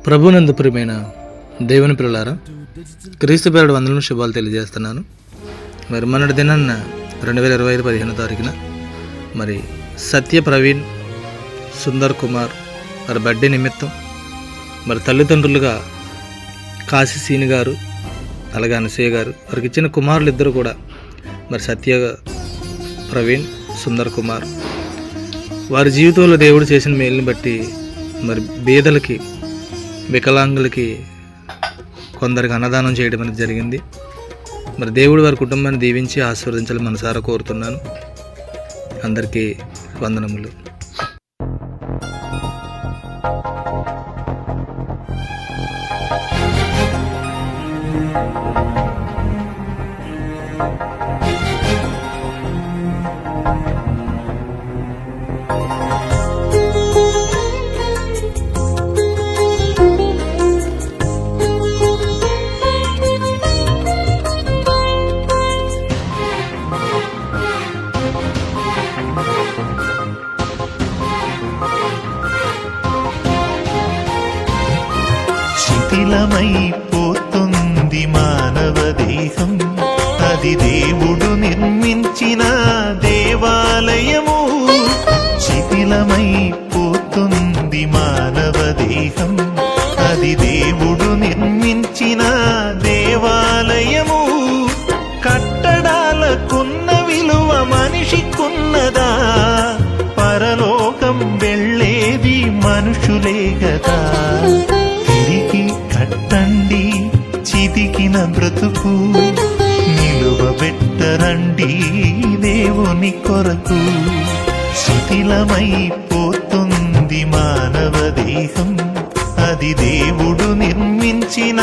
ప్రభునందు ప్రియమైన దేవుని పిల్లలారా, క్రీస్తు పేరుడు వందలను శుభాలు తెలియజేస్తున్నాను. మరి మొన్నటి దినాన్న 2025 15వ తారీఖున మరి సత్య ప్రవీణ్ సుందర్ కుమార్ మరి బర్త్డే నిమిత్తం మరి తల్లిదండ్రులుగా కాశీ సీని గారు అలాగే అనసూయ గారు వారికి ఇచ్చిన కుమారులు ఇద్దరు కూడా మరి సత్య ప్రవీణ్ సుందర్ కుమార్ వారి జీవితంలో దేవుడు చేసిన మేలుని బట్టి మరి బీదలకి వికలాంగులకి కొందరికి అన్నదానం చేయడం అనేది జరిగింది. మరి దేవుడు వారి కుటుంబాన్ని దీవించి ఆశీర్వదించాలని మనసారా కోరుతున్నాను. అందరికీ వందనములు. శిథిలమైపోతుంది మానవ దేహం, అది దేవుడు నిర్మించిన దేవాలయము. శిథిలమైపోతుంది మానవ దేహం, అది దేవుడు నిర్మించిన దేవాలయము. కట్టడాలకున్న విలువ మనిషికున్నదా? పరలోకం వెళ్ళేది మనుషులే కదా. కట్టండి చితికిన బ్రతుకు, నిలువబెట్టరండి దేవుని కొరకు. శిథిలమైపోతుంది మానవ దేహం, అది దేవుడు నిర్మించిన